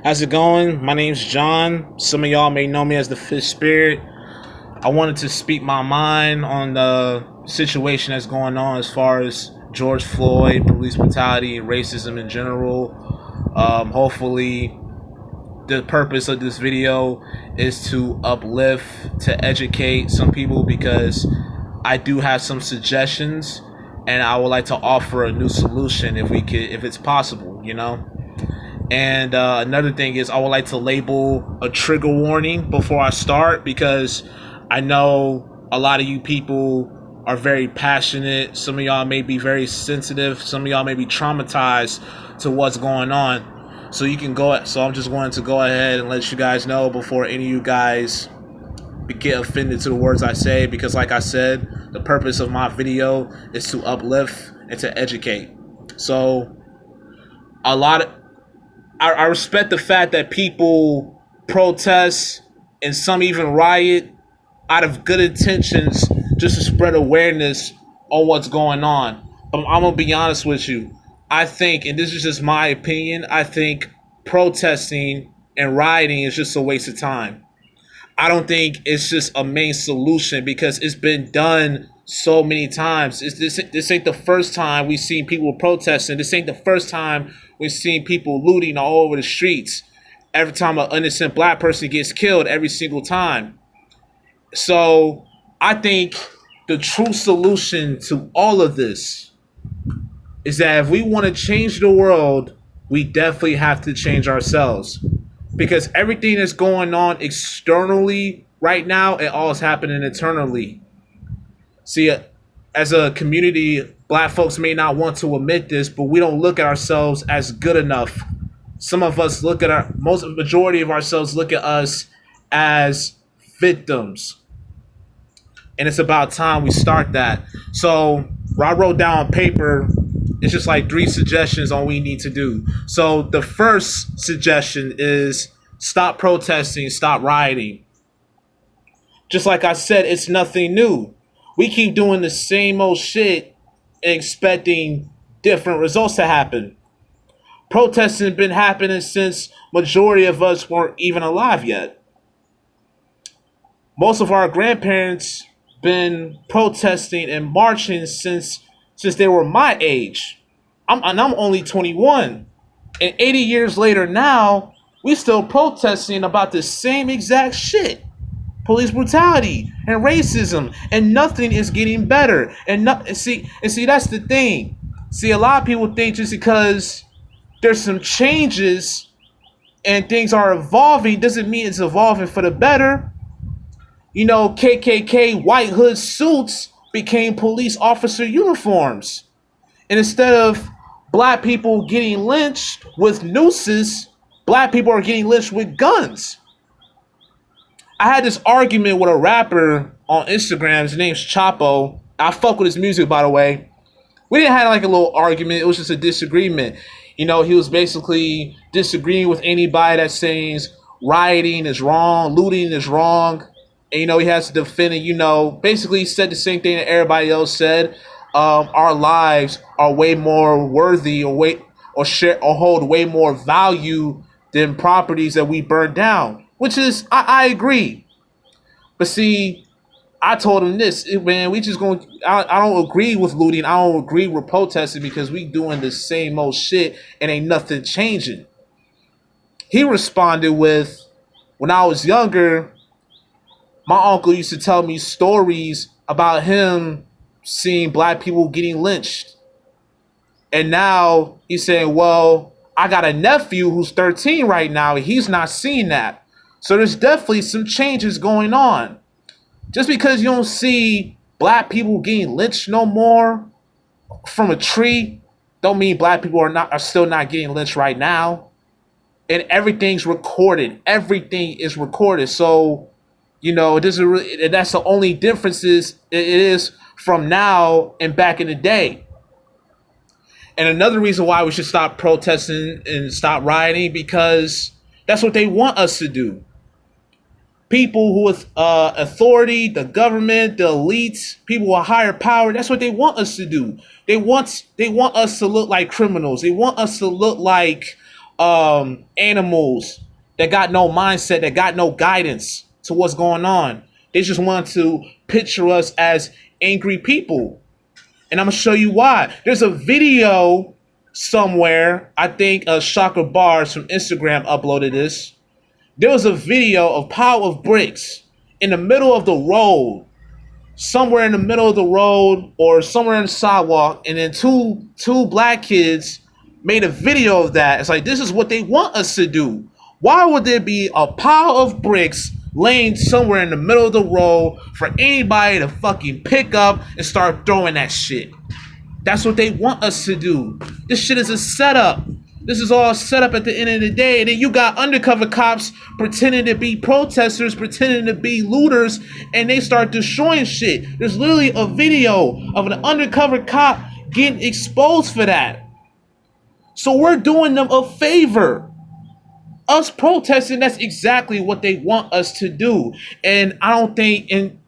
How's it going? My name's John. Some of y'all may know me as the Fish Spirit. I wanted to speak my mind on the situation that's going on as far as George Floyd, police brutality, and racism in general. Hopefully, the purpose of this video is to uplift, to educate some people because I do have some suggestions and I would like to offer a new solution if it's possible. And another thing is I would like to label a trigger warning before I start because I know a lot of you people are very passionate. Some of y'all may be very sensitive. Some of y'all may be traumatized to what's going on. So I'm just going to go ahead and let you guys know before any of you guys get offended to the words I say, because like I said, the purpose of my video is to uplift and to educate. So I respect the fact that people protest and some even riot out of good intentions just to spread awareness on what's going on. But I'm going to be honest with you. I think, and this is just my opinion, I think protesting and rioting is just a waste of time. I don't think it's just a main solution because it's been done so many times. This ain't the first time we've seen people protesting. This ain't the first time we've seen people looting all over the streets. Every time an innocent black person gets killed, every single time. So I think the true solution to all of this is that if we want to change the world, we definitely have to change ourselves. Because everything that's going on externally right now, it all is happening internally. See, as a community, black folks may not want to admit this, but we don't look at ourselves as good enough. Some of us majority of ourselves look at us as victims. And it's about time we start that. So I wrote down on paper, it's just like 3 suggestions on what we need to do. So the first suggestion is stop protesting, stop rioting. Just like I said, it's nothing new. We keep doing the same old shit and expecting different results to happen. Protesting has been happening since majority of us weren't even alive yet. Most of our grandparents been protesting and marching since they were my age. I'm only 21. And 80 years later now, we still protesting about the same exact shit. Police brutality and racism, and nothing is getting better. And see, that's the thing. See, a lot of people think just because there's some changes and things are evolving doesn't mean it's evolving for the better. You know, KKK white hood suits became police officer uniforms. And instead of black people getting lynched with nooses, black people are getting lynched with guns. I had this argument with a rapper on Instagram. His name's Chapo. I fuck with his music, by the way. We didn't have like a little argument. It was just a disagreement. You know, he was basically disagreeing with anybody that says rioting is wrong, looting is wrong. And, you know, he has to defend it. You know, basically he said the same thing that everybody else said. Our lives are way more worthy or hold way more value than properties that we burn down. Which is, I agree. But see, I told him this, man, I don't agree with looting. I don't agree with protesting because we doing the same old shit and ain't nothing changing. He responded with, when I was younger, my uncle used to tell me stories about him seeing black people getting lynched. And now he's saying, well, I got a nephew who's 13 right now. And he's not seeing that. So there's definitely some changes going on. Just because you don't see black people getting lynched no more from a tree, don't mean black people are still not getting lynched right now. And everything's recorded. Everything is recorded. So, you know, it doesn't really, and that's the only difference it is from now and back in the day. And another reason why we should stop protesting and stop rioting, because that's what they want us to do. People who with authority, the government, the elites, people with higher power, that's what they want us to do. They want us to look like criminals. They want us to look like animals that got no mindset, that got no guidance to what's going on. They just want to picture us as angry people. And I'm gonna show you why. There's a video somewhere. I think Shocker Bars from Instagram uploaded this. There was a video of pile of bricks in the middle of the road, somewhere in the middle of the road or somewhere in the sidewalk, and then two black kids made a video of that. It's like, this is what they want us to do. Why would there be a pile of bricks laying somewhere in the middle of the road for anybody to fucking pick up and start throwing that shit? That's what they want us to do. This shit is a setup. This is all set up at the end of the day. And then you got undercover cops pretending to be protesters, pretending to be looters, and they start destroying shit. There's literally a video of an undercover cop getting exposed for that. So we're doing them a favor. Us protesting, that's exactly what they want us to do. And I don't think, and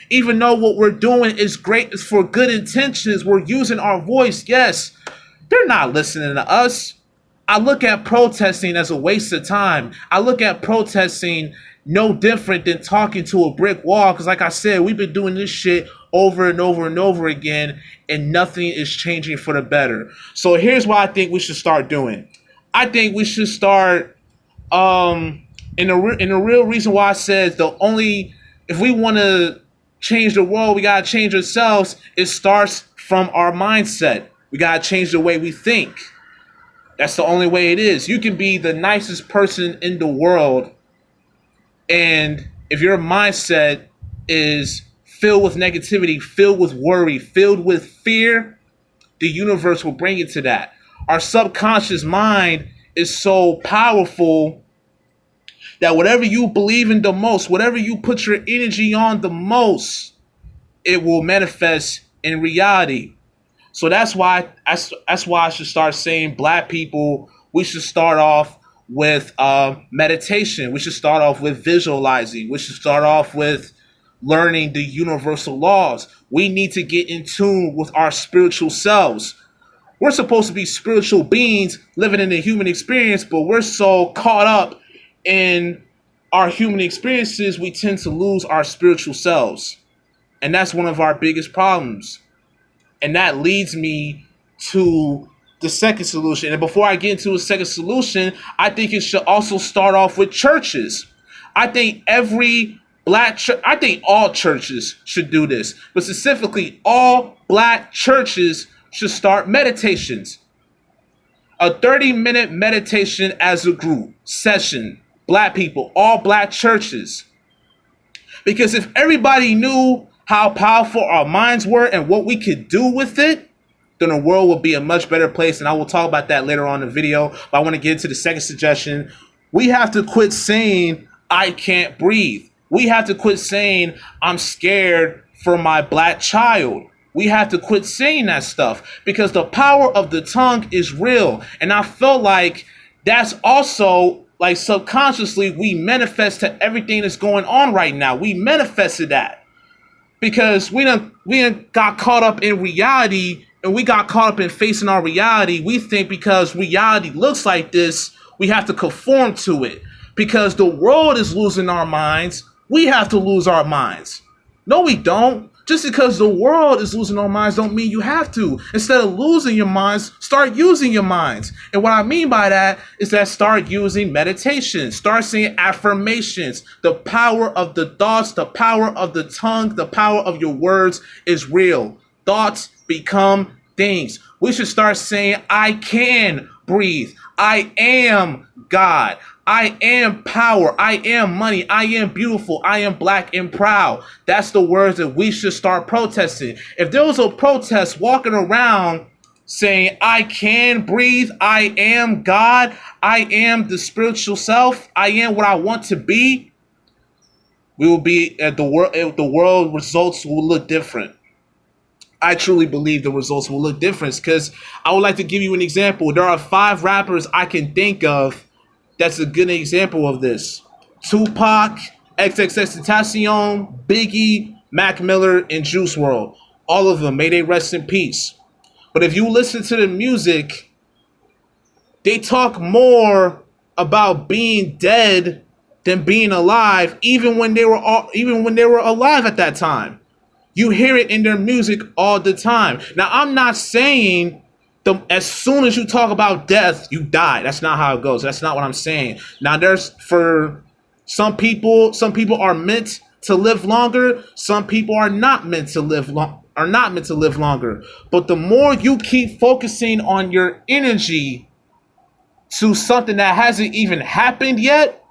even though what we're doing is great, is for good intentions, we're using our voice, yes, they're not listening to us. I look at protesting as a waste of time. I look at protesting no different than talking to a brick wall. Because like I said, we've been doing this shit over and over and over again, and nothing is changing for the better. So here's what I think we should start doing. I think we should start, and the real reason why I said if we want to change the world, we got to change ourselves. It starts from our mindset. We got to change the way we think. That's the only way it is. You can be the nicest person in the world, and if your mindset is filled with negativity, filled with worry, filled with fear, the universe will bring it to that. Our subconscious mind is so powerful that whatever you believe in the most, whatever you put your energy on the most, it will manifest in reality. So that's why I should start saying, black people, we should start off with meditation. We should start off with visualizing. We should start off with learning the universal laws. We need to get in tune with our spiritual selves. We're supposed to be spiritual beings living in the human experience, but we're so caught up in our human experiences, we tend to lose our spiritual selves. And that's one of our biggest problems. And that leads me to the second solution. And before I get into a second solution, I think it should also start off with churches. I think I think all churches should do this, but specifically all black churches should start meditations. A 30-minute meditation as a group session. Black people, all black churches. Because if everybody knew how powerful our minds were and what we could do with it, then the world would be a much better place. And I will talk about that later on in the video. But I want to get into the second suggestion. We have to quit saying, I can't breathe. We have to quit saying, I'm scared for my black child. We have to quit saying that stuff, because the power of the tongue is real. And I felt like that's also, like, subconsciously we manifest to everything that's going on right now. We manifested that because we got caught up in reality, and we got caught up in facing our reality. We think because reality looks like this, we have to conform to it. Because the world is losing our minds, we have to lose our minds. No, we don't. Just because the world is losing our minds don't mean you have to. Instead of losing your minds, start using your minds. And what I mean by that is that start using meditation. Start saying affirmations. The power of the thoughts, the power of the tongue, the power of your words is real. Thoughts become things. We should start saying, I can breathe. I am God. I am power. I am money. I am beautiful. I am black and proud. That's the words that we should start protesting. If there was a protest walking around saying, I can breathe, I am God, I am the spiritual self, I am what I want to be, we will be at the world results will look different. I truly believe the results will look different, because I would like to give you an example. There are 5 rappers I can think of that's a good example of this. Tupac, XXXTentacion, Biggie, Mac Miller, and Juice WRLD. All of them, may they rest in peace. But if you listen to the music, They talk more about being dead than being alive, even when they were alive at that time. You hear it in their music all the time. Now, I'm not saying as soon as you talk about death, you die. That's not how it goes. That's not what I'm saying. Now, there's for some people are meant to live longer. Some people are not meant to live longer. But the more you keep focusing on your energy to something that hasn't even happened yet,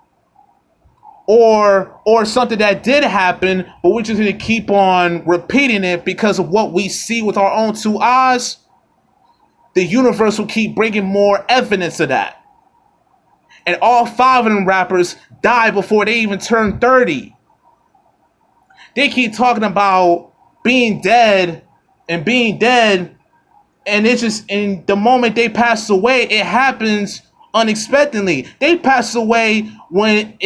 or something that did happen, but we're just going to keep on repeating it because of what we see with our own two eyes, the universe will keep bringing more evidence of that. And all 5 of them rappers died before they even turned 30. They keep talking about being dead, and it's just, in the moment they pass away, it happens unexpectedly. They pass away when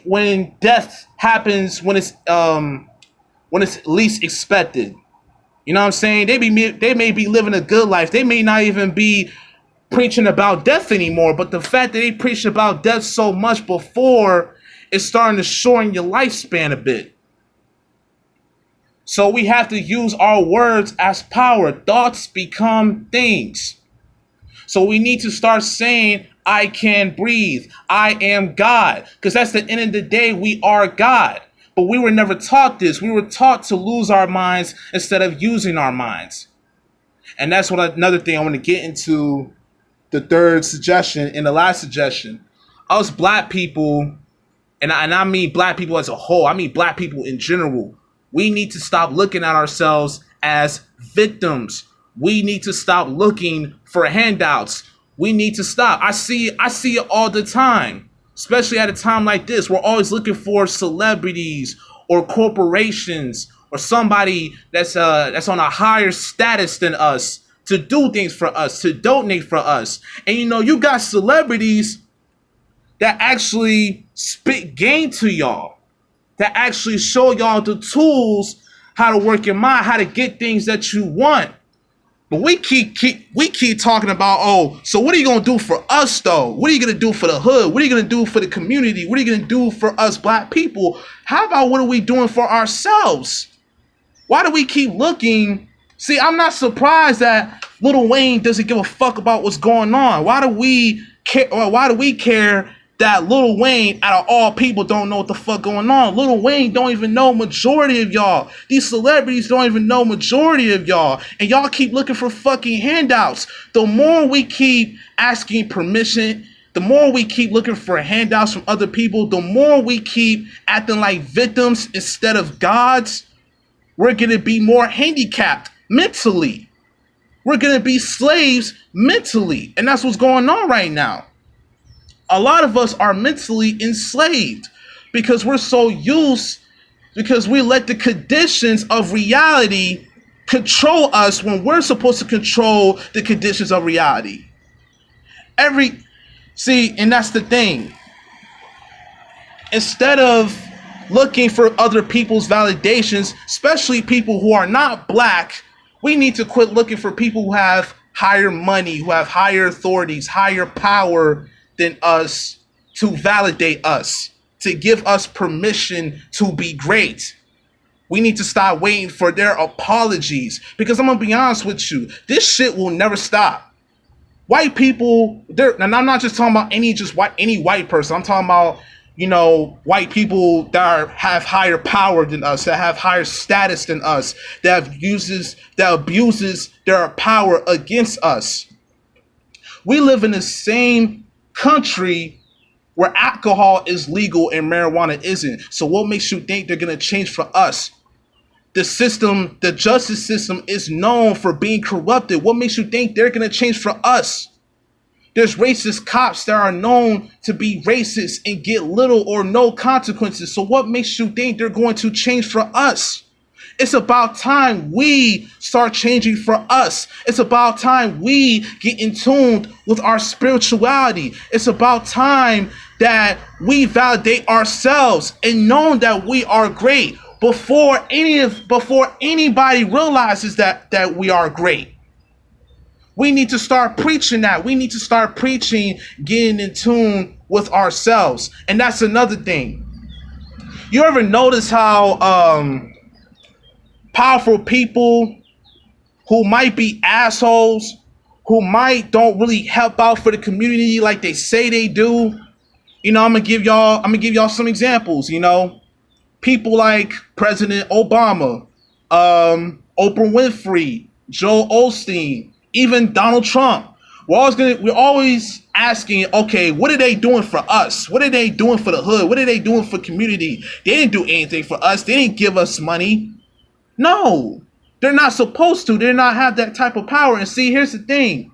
when death happens, when it's least expected. You know what I'm saying? They may be living a good life. They may not even be preaching about death anymore. But the fact that they preach about death so much before, it's starting to shorten your lifespan a bit. So we have to use our words as power. Thoughts become things. So we need to start saying, I can breathe. I am God. Because that's the end of the day, we are God. But we were never taught this. We were taught to lose our minds instead of using our minds. And that's another thing I want to get into, the third suggestion and the last suggestion. Us black people, and I mean black people as a whole, I mean black people in general, we need to stop looking at ourselves as victims. We need to stop looking for handouts. We need to stop. I see it all the time, especially at a time like this. We're always looking for celebrities or corporations or somebody that's on a higher status than us to do things for us, to donate for us. And you got celebrities that actually spit game to y'all, that actually show y'all the tools, how to work your mind, how to get things that you want. But we keep talking about, oh, so what are you going to do for us, though? What are you going to do for the hood? What are you going to do for the community? What are you going to do for us black people? How about what are we doing for ourselves? Why do we keep looking? See, I'm not surprised that Lil Wayne doesn't give a fuck about what's going on. Why do we care that Lil Wayne, out of all people, don't know what the fuck going on? Lil Wayne don't even know majority of y'all. These celebrities don't even know majority of y'all. And y'all keep looking for fucking handouts. The more we keep asking permission, the more we keep looking for handouts from other people, the more we keep acting like victims instead of gods, we're going to be more handicapped mentally. We're going to be slaves mentally. And that's what's going on right now. A lot of us are mentally enslaved because we let the conditions of reality control us when we're supposed to control the conditions of reality. And that's the thing. Instead of looking for other people's validations, especially people who are not black, we need to quit looking for people who have higher money, who have higher authorities, higher power than us to validate us, to give us permission to be great. We need to stop waiting for their apologies, because I'm gonna be honest with you, this shit will never stop. White people, and I'm not just talking about any white person. I'm talking about white people that have higher power than us, that have higher status than us, that abuses their power against us. We live in the same country where alcohol is legal and marijuana isn't. So what makes you think they're going to change for us? The justice system is known for being corrupted. What makes you think they're going to change for us? There's racist cops that are known to be racist and get little or no consequences. So what makes you think they're going to change for us? It's about time we start changing for us. It's about time we get in tune with our spirituality. It's about time that we validate ourselves and know that we are great before anybody realizes that we are great. We need to start preaching that. We need to start preaching, getting in tune with ourselves. And that's another thing. You ever notice how powerful people who might be assholes, who might don't really help out for the community like they say they do? You know, I'm gonna give y'all some examples, you know. People like President Obama, Oprah Winfrey, Joel Osteen, even Donald Trump. We're always asking, okay, what are they doing for us? What are they doing for the hood? What are they doing for community? They didn't do anything for us. They didn't give us money. No, they're not supposed to. They're not have that type of power. And see, here's the thing.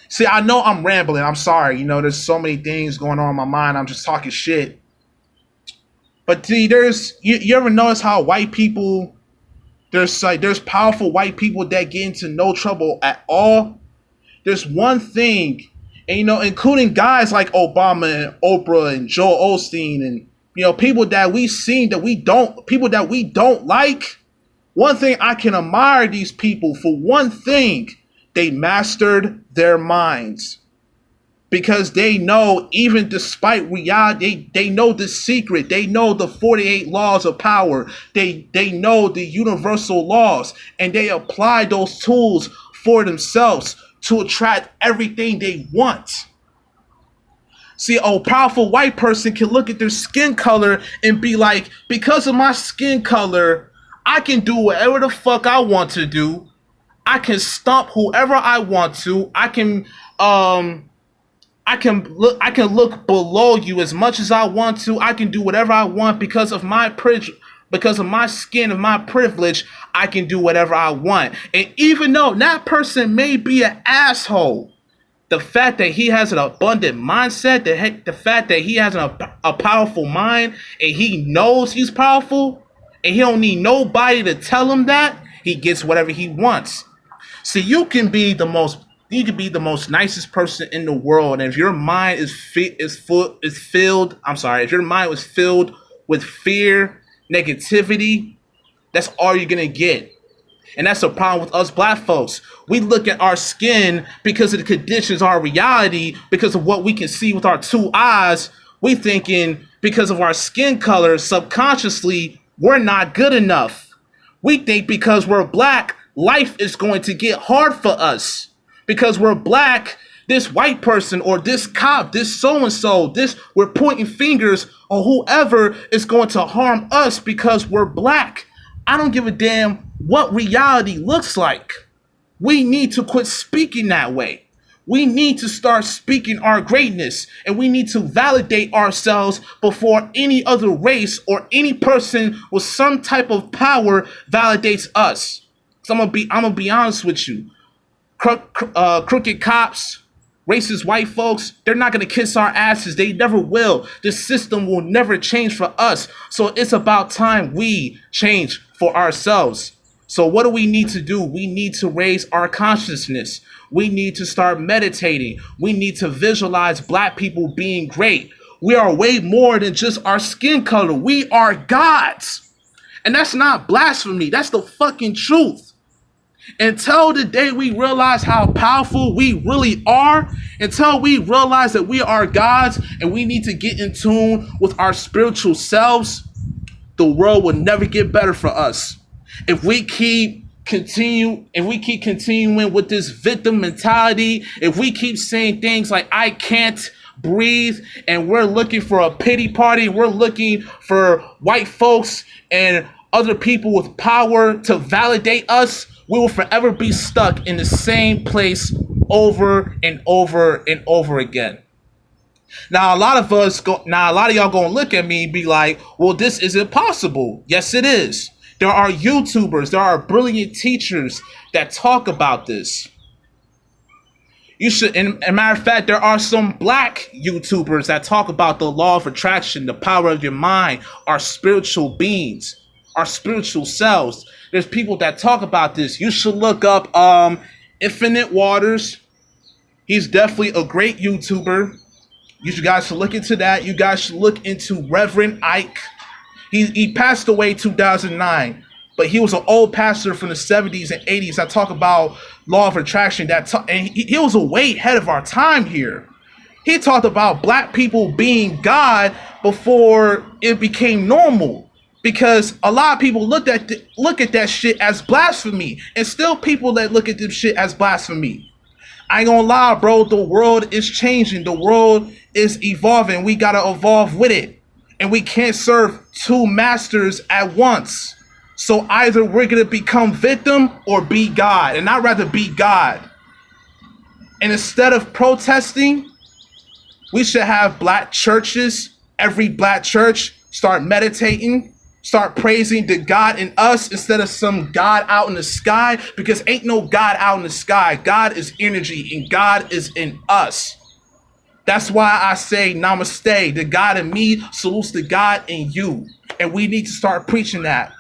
See, I know I'm rambling. I'm sorry. You know, there's so many things going on in my mind. I'm just talking shit. But see, you ever notice how white people, there's powerful white people that get into no trouble at all? There's one thing, and you know, including guys like Obama and Oprah and Joel Osteen and, you know, people that we've seen that we don't like. One thing I can admire these people for, one thing, they mastered their minds. Because they know, even despite reality, they know the secret. They know the 48 laws of power. They know the universal laws, and they apply those tools for themselves to attract everything they want. See, a powerful white person can look at their skin color and be like, because of my skin color, I can do whatever the fuck I want to do. I can stomp whoever I want to. I can look below you as much as I want to. I can do whatever I want because of my because of my skin and my privilege. I can do whatever I want. And even though that person may be an asshole, the fact that he has an abundant mindset, the fact that he has a powerful mind, and he knows he's powerful, and he don't need nobody to tell him that, he gets whatever he wants. See, you can be the most nicest person in the world, and if your mind if your mind was filled with fear, negativity, that's all you're gonna get. And that's the problem with us black folks. We look at our skin because of the conditions, our reality, because of what we can see with our two eyes. We thinking because of our skin color, subconsciously, we're not good enough. We think because we're black, life is going to get hard for us. Because we're black, this white person or this cop, this so-and-so, we're pointing fingers on whoever is going to harm us because we're black. I don't give a damn what reality looks like. We need to quit speaking that way. We need to start speaking our greatness, and we need to validate ourselves before any other race or any person with some type of power validates us. So I'm gonna be honest with you. Crooked cops, racist white folks, they're not going to kiss our asses. They never will. This system will never change for us. So it's about time we change for ourselves. So what do we need to do? We need to raise our consciousness. We need to start meditating. We need to visualize black people being great. We are way more than just our skin color. We are gods. And that's not blasphemy. That's the fucking truth. Until the day we realize how powerful we really are, until we realize that we are gods and we need to get in tune with our spiritual selves, the world will never get better for us. If we keep continuing with this victim mentality, if we keep saying things like I can't breathe, and we're looking for a pity party, we're looking for white folks and other people with power to validate us, we will forever be stuck in the same place over and over and over again. Now, a lot of y'all gonna look at me and be like, well, this isn't possible. Yes, it is. There are YouTubers, there are brilliant teachers that talk about this. You should, and a matter of fact, there are some black YouTubers that talk about the law of attraction, the power of your mind, our spiritual beings, our spiritual selves. There's people that talk about this. You should look up Infinite Waters. He's definitely a great YouTuber. You guys should look into that. You guys should look into Reverend Ike. He passed away 2009. But he was an old pastor from the 70s and 80s that talk about law of attraction. And he was a way ahead of our time here. He talked about black people being God before it became normal, because a lot of people look at that shit as blasphemy, and still people that look at this shit as blasphemy. I ain't gonna lie, bro. The world is changing. The world is evolving. We gotta evolve with it, and we can't serve two masters at once. So either we're gonna become victim or be God, and I'd rather be God. And instead of protesting, we should have black churches. Every black church start meditating, start praising the God in us instead of some God out in the sky, because ain't no God out in the sky. God is energy and God is in us. That's why I say namaste. The God in me salutes the God in you. And we need to start preaching that.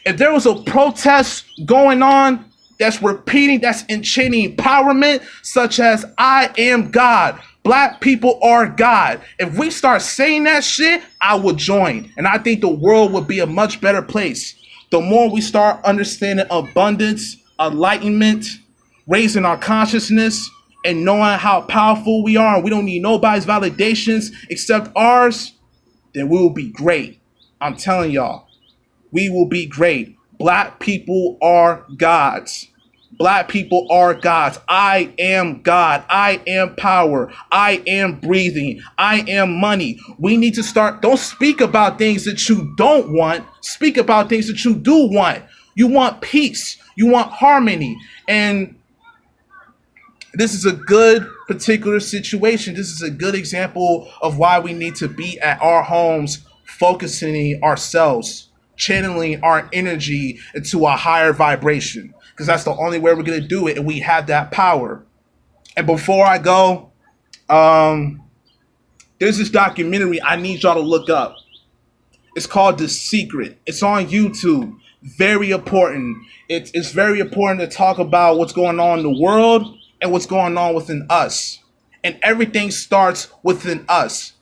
If there was a protest going on that's repeating, that's enchanting empowerment, such as I am God, black people are God. If we start saying that shit, I would join. And I think the world would be a much better place. The more we start understanding abundance, enlightenment, raising our consciousness, and knowing how powerful we are, and we don't need nobody's validations except ours, then we will be great. I'm telling y'all. We will be great. Black people are gods. Black people are gods. I am God. I am power. I am breathing. I am money. We need to start. Don't speak about things that you don't want. Speak about things that you do want. You want peace. You want harmony. And this is a good particular situation. This is a good example of why we need to be at our homes, focusing ourselves, channeling our energy into a higher vibration, because that's the only way we're going to do it, and we have that power. And before I go, there's this documentary I need y'all to look up. It's called The Secret. It's on YouTube. Very important. It's very important to talk about what's going on in the world and what's going on within us. And everything starts within us.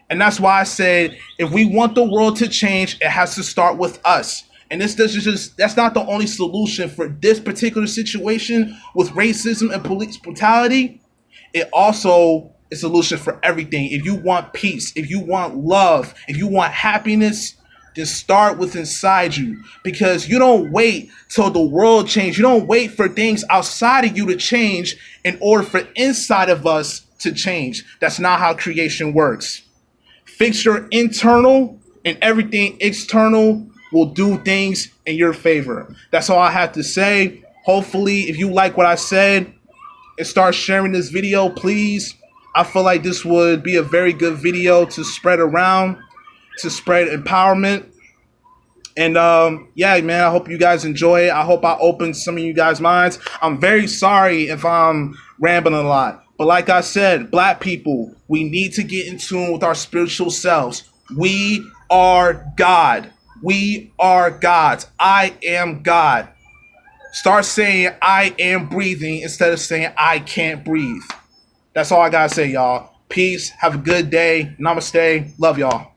And that's why I said, if we want the world to change, it has to start with us. And that's not the only solution for this particular situation with racism and police brutality. It also is a solution for everything. If you want peace, if you want love, if you want happiness, then start with inside you. Because you don't wait till the world changes. You don't wait for things outside of you to change in order for inside of us to change. That's not how creation works. Fix your internal, and everything external will do things in your favor. That's all I have to say. Hopefully, if you like what I said, and start sharing this video, please. I feel like this would be a very good video to spread around, to spread empowerment. And yeah, man, I hope you guys enjoy it. I hope I opened some of you guys' minds. I'm very sorry if I'm rambling a lot. But like I said, black people, we need to get in tune with our spiritual selves. We are God. We are gods. I am God. Start saying I am breathing instead of saying I can't breathe. That's all I gotta say, y'all. Peace. Have a good day. Namaste. Love y'all.